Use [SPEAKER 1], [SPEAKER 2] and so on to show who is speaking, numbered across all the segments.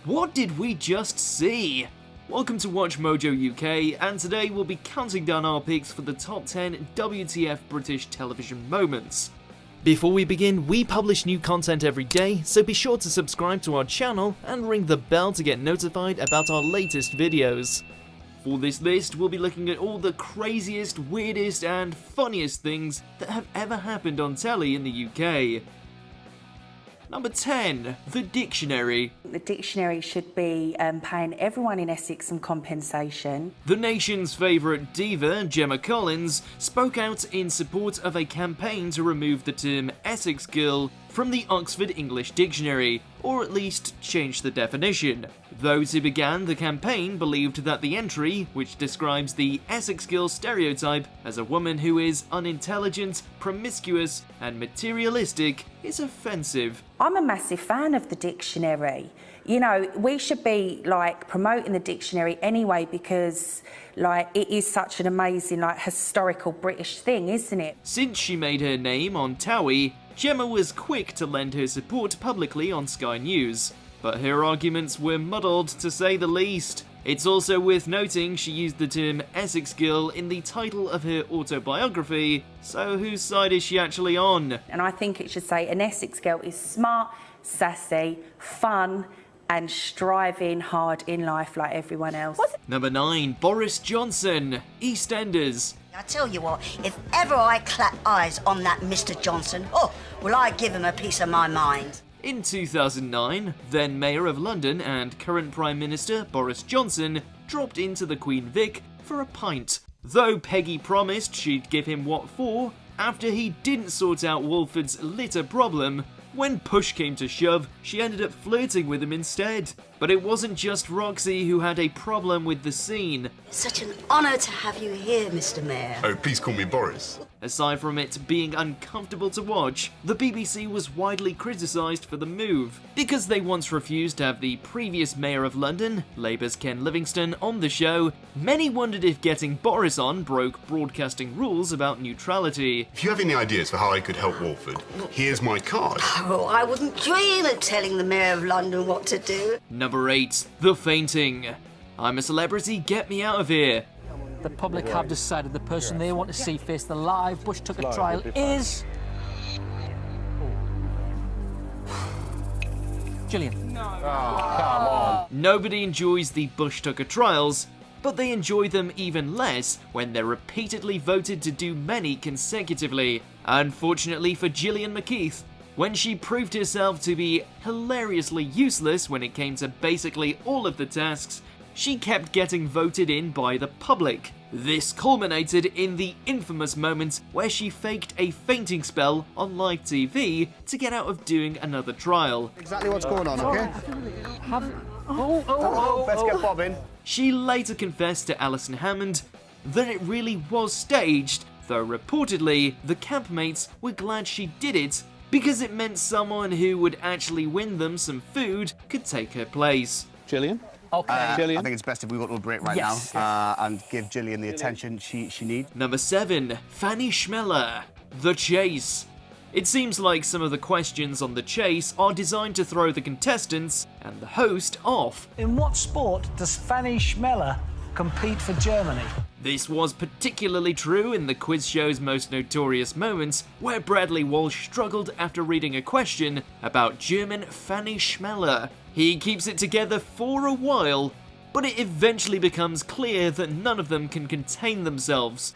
[SPEAKER 1] What did we just see? Welcome to WatchMojo UK, and today we'll be counting down our picks for the top 10 WTF British television moments. Before we begin, we publish new content every day, so be sure to subscribe to our channel and ring the bell to get notified about our latest videos. For this list, we'll be looking at all the craziest, weirdest and funniest things that have ever happened on telly in the UK. Number 10. The Dictionary.
[SPEAKER 2] The Dictionary should be paying everyone in Essex some compensation.
[SPEAKER 1] The nation's favourite diva, Gemma Collins, spoke out in support of a campaign to remove the term Essex girl from the Oxford English Dictionary, or at least change the definition. Those who began the campaign believed that the entry, which describes the Essex girl stereotype as a woman who is unintelligent, promiscuous, and materialistic, is offensive.
[SPEAKER 2] I'm a massive fan of the Dictionary. You know, we should be promoting the Dictionary anyway because it is such an amazing historical British thing, isn't it?
[SPEAKER 1] Since she made her name on Towie, Gemma was quick to lend her support publicly on Sky News, but her arguments were muddled to say the least. It's also worth noting she used the term Essex girl in the title of her autobiography, so whose side is she actually on?
[SPEAKER 2] And I think it should say an Essex girl is smart, sassy, fun, and striving hard in life like everyone else.
[SPEAKER 1] Number 9. Boris Johnson, EastEnders.
[SPEAKER 3] I tell you what, if ever I clap eyes on that Mr. Johnson, will I give him a piece of my mind.
[SPEAKER 1] In 2009, then Mayor of London and current Prime Minister Boris Johnson dropped into the Queen Vic for a pint. Though Peggy promised she'd give him what for, after he didn't sort out Walford's litter problem, when push came to shove, she ended up flirting with him instead. But it wasn't just Roxy who had a problem with the scene.
[SPEAKER 3] It's such an honour to have you here, Mr. Mayor.
[SPEAKER 4] Oh, please call me Boris.
[SPEAKER 1] Aside from it being uncomfortable to watch, the BBC was widely criticised for the move, because they once refused to have the previous Mayor of London, Labour's Ken Livingstone, on the show. Many wondered if getting Boris on broke broadcasting rules about neutrality.
[SPEAKER 4] If you have any ideas for how I could help Walford, here's my card.
[SPEAKER 3] Oh, I wouldn't dream of telling the Mayor of London what to do.
[SPEAKER 1] Number 8. The Fainting. I'm a celebrity, get me out of here.
[SPEAKER 5] The public have decided the person they want to see face the live Bush Tucker trial is... Gillian.
[SPEAKER 6] No. Oh, come on.
[SPEAKER 1] Nobody enjoys the Bush Tucker trials, but they enjoy them even less when they're repeatedly voted to do many consecutively. Unfortunately for Gillian McKeith, when she proved herself to be hilariously useless when it came to basically all of the tasks, she kept getting voted in by the public. This culminated in the infamous moment where she faked a fainting spell on live TV to get out of doing another trial.
[SPEAKER 7] Exactly what's going on, okay? Let's get Bob in.
[SPEAKER 1] She later confessed to Alison Hammond that it really was staged, though reportedly the campmates were glad she did it because it meant someone who would actually win them some food could take her place.
[SPEAKER 7] Gillian?
[SPEAKER 5] Okay.
[SPEAKER 7] Gillian? I think it's best if we go to a break right now and give Gillian the attention she needs.
[SPEAKER 1] Number 7. Fanny Schmeller, The Chase. It seems like some of the questions on The Chase are designed to throw the contestants and the host off.
[SPEAKER 8] In what sport does Fanny Schmeller compete for Germany?
[SPEAKER 1] This was particularly true in the quiz show's most notorious moments, where Bradley Walsh struggled after reading a question about German Fanny Schmeller. He keeps it together for a while, but it eventually becomes clear that none of them can contain themselves.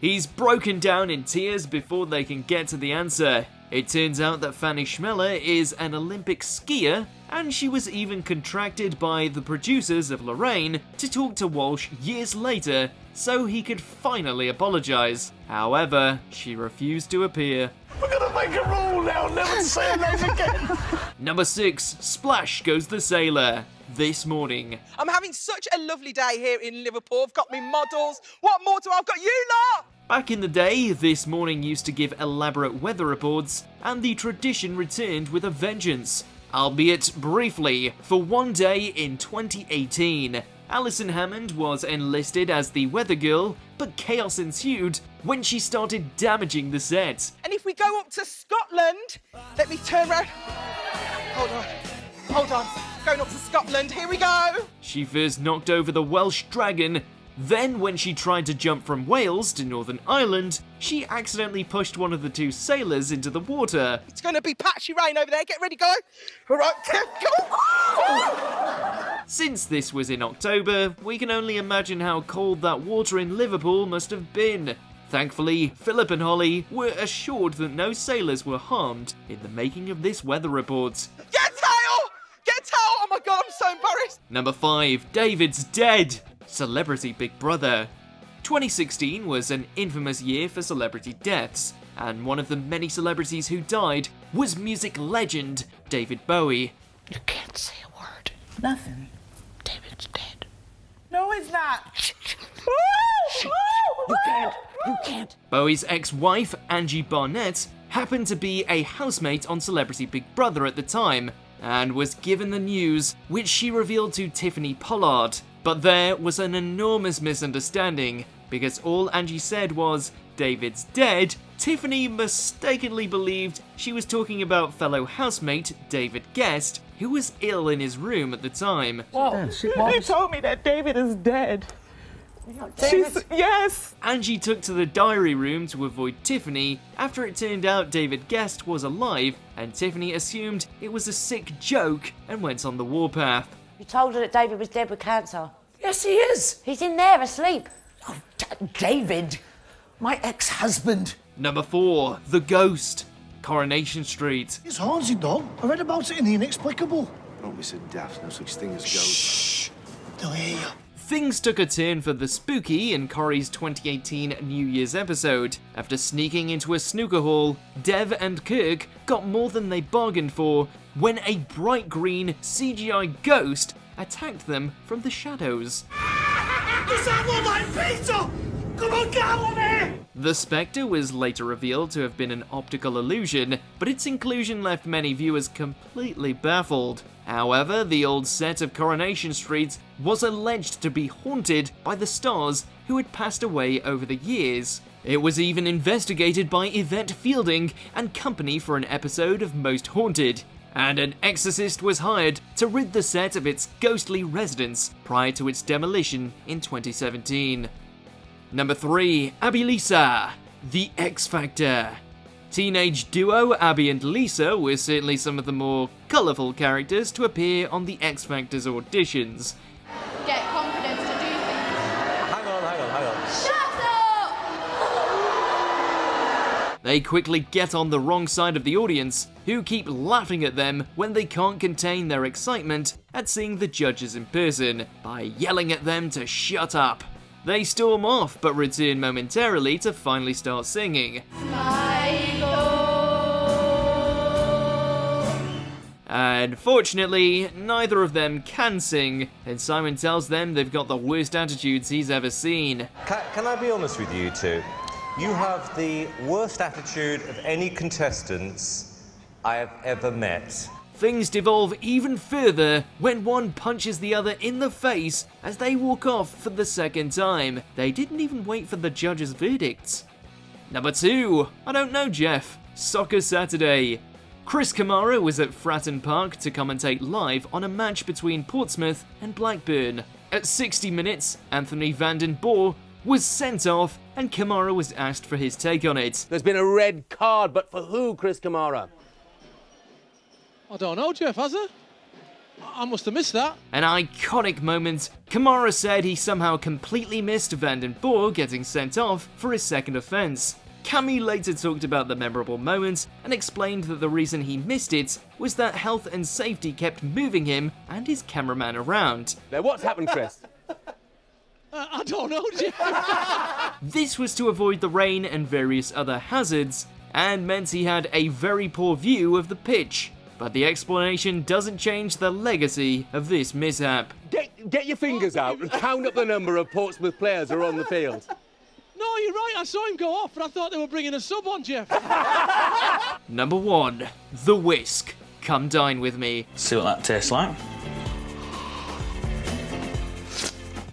[SPEAKER 1] He's broken down in tears before they can get to the answer. It turns out that Fanny Schmeller is an Olympic skier, and she was even contracted by the producers of Lorraine to talk to Walsh years later so he could finally apologise. However, she refused to appear.
[SPEAKER 6] We're gonna make a rule now, never say her name again.
[SPEAKER 1] Number 6. Splash Goes the Sailor. This morning.
[SPEAKER 9] I'm having such a lovely day here in Liverpool. I've got me models. What more do I've got you lot?
[SPEAKER 1] Back in the day, This Morning used to give elaborate weather reports, and the tradition returned with a vengeance. Albeit briefly, for one day in 2018. Alison Hammond was enlisted as the weather girl, but chaos ensued when she started damaging the set.
[SPEAKER 9] And if we go up to Scotland, let me turn round. Hold on. Going up to Scotland, here we go.
[SPEAKER 1] She first knocked over the Welsh dragon. Then, when she tried to jump from Wales to Northern Ireland, she accidentally pushed one of the two sailors into the water.
[SPEAKER 9] It's going to be patchy rain over there. Get ready, guys. All right, go.
[SPEAKER 1] Since this was in October, we can only imagine how cold that water in Liverpool must have been. Thankfully, Philip and Holly were assured that no sailors were harmed in the making of this weather report.
[SPEAKER 9] Get tail! Get tail! Oh my God, I'm so embarrassed.
[SPEAKER 1] Number 5, David's dead. Celebrity Big Brother. 2016 was an infamous year for celebrity deaths, and one of the many celebrities who died was music legend David Bowie.
[SPEAKER 6] You can't say a word.
[SPEAKER 8] Nothing.
[SPEAKER 6] David's dead.
[SPEAKER 8] No, it's not.
[SPEAKER 6] You can't.
[SPEAKER 1] Bowie's ex-wife, Angie Barnett, happened to be a housemate on Celebrity Big Brother at the time, and was given the news, which she revealed to Tiffany Pollard. But there was an enormous misunderstanding, because all Angie said was, David's dead. Tiffany mistakenly believed she was talking about fellow housemate David Guest, who was ill in his room at the time.
[SPEAKER 9] You told me that David is dead. Yes.
[SPEAKER 1] Angie took to the diary room to avoid Tiffany after it turned out David Guest was alive, and Tiffany assumed it was a sick joke and went on the warpath.
[SPEAKER 10] You told her that David was dead with cancer.
[SPEAKER 6] Yes, he is.
[SPEAKER 10] He's in there asleep.
[SPEAKER 6] Oh, David, my ex-husband.
[SPEAKER 1] Number 4, The Ghost. Coronation Street.
[SPEAKER 6] It's haunted, though. I read about it in The Inexplicable.
[SPEAKER 11] Don't be so daft. No such thing as ghosts.
[SPEAKER 6] Shh. They'll hear you.
[SPEAKER 1] Things took a turn for the spooky in Corrie's 2018 New Year's episode. After sneaking into a snooker hall, Dev and Kirk got more than they bargained for when a bright green CGI ghost attacked them from the shadows.
[SPEAKER 6] Is that what my pizza? Come on, get on here!
[SPEAKER 1] The spectre was later revealed to have been an optical illusion, but its inclusion left many viewers completely baffled. However, the old set of Coronation Street was alleged to be haunted by the stars who had passed away over the years. It was even investigated by Yvette Fielding and company for an episode of Most Haunted, and an exorcist was hired to rid the set of its ghostly residents prior to its demolition in 2017. Number 3, Abby Lisa, The X Factor. Teenage duo Abby and Lisa were certainly some of the more colourful characters to appear on the X Factor's auditions.
[SPEAKER 12] Get confidence to do things.
[SPEAKER 11] Hang on.
[SPEAKER 12] Shut up!
[SPEAKER 1] They quickly get on the wrong side of the audience, who keep laughing at them when they can't contain their excitement at seeing the judges in person by yelling at them to shut up. They storm off, but return momentarily to finally start singing. And fortunately, neither of them can sing, and Simon tells them they've got the worst attitudes he's ever seen.
[SPEAKER 13] Can I be honest with you two? You have the worst attitude of any contestants I have ever met.
[SPEAKER 1] Things devolve even further when one punches the other in the face as they walk off for the second time. They didn't even wait for the judges' verdicts. Number 2, I don't know, Jeff. Soccer Saturday. Chris Kamara was at Fratton Park to commentate live on a match between Portsmouth and Blackburn. At 60 minutes, Anthony van den Boer was sent off and Kamara was asked for his take on it.
[SPEAKER 14] There's been a red card, but for who, Chris Kamara?
[SPEAKER 15] I don't know, Jeff, has it? I must have missed that.
[SPEAKER 1] An iconic moment. Kamara said he somehow completely missed Van den Boer getting sent off for his second offence. Cammy later talked about the memorable moment and explained that the reason he missed it was that health and safety kept moving him and his cameraman around.
[SPEAKER 14] Now, what's happened, Chris?
[SPEAKER 15] I don't know, Jeff.
[SPEAKER 1] This was to avoid the rain and various other hazards, and meant he had a very poor view of the pitch. But the explanation doesn't change the legacy of this mishap.
[SPEAKER 14] Get your fingers out and count up the number of Portsmouth players who are on the field.
[SPEAKER 15] No, you're right, I saw him go off, but I thought they were bringing a sub on, Jeff.
[SPEAKER 1] Number 1, The Whisk. Come Dine With Me.
[SPEAKER 16] See what that tastes like.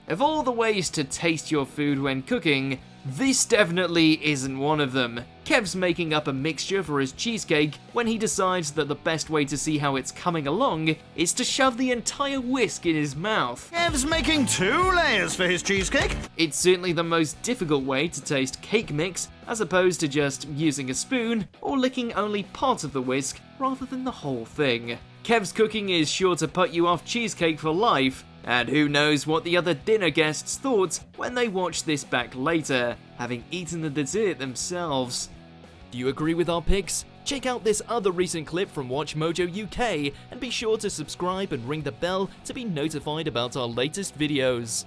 [SPEAKER 1] Of all the ways to taste your food when cooking, this definitely isn't one of them. Kev's making up a mixture for his cheesecake when he decides that the best way to see how it's coming along is to shove the entire whisk in his mouth.
[SPEAKER 16] Kev's making 2 layers for his cheesecake.
[SPEAKER 1] It's certainly the most difficult way to taste cake mix, as opposed to just using a spoon or licking only part of the whisk rather than the whole thing. Kev's cooking is sure to put you off cheesecake for life, and who knows what the other dinner guests thought when they watched this back later, having eaten the dessert themselves. Do you agree with our picks? Check out this other recent clip from WatchMojo UK and be sure to subscribe and ring the bell to be notified about our latest videos.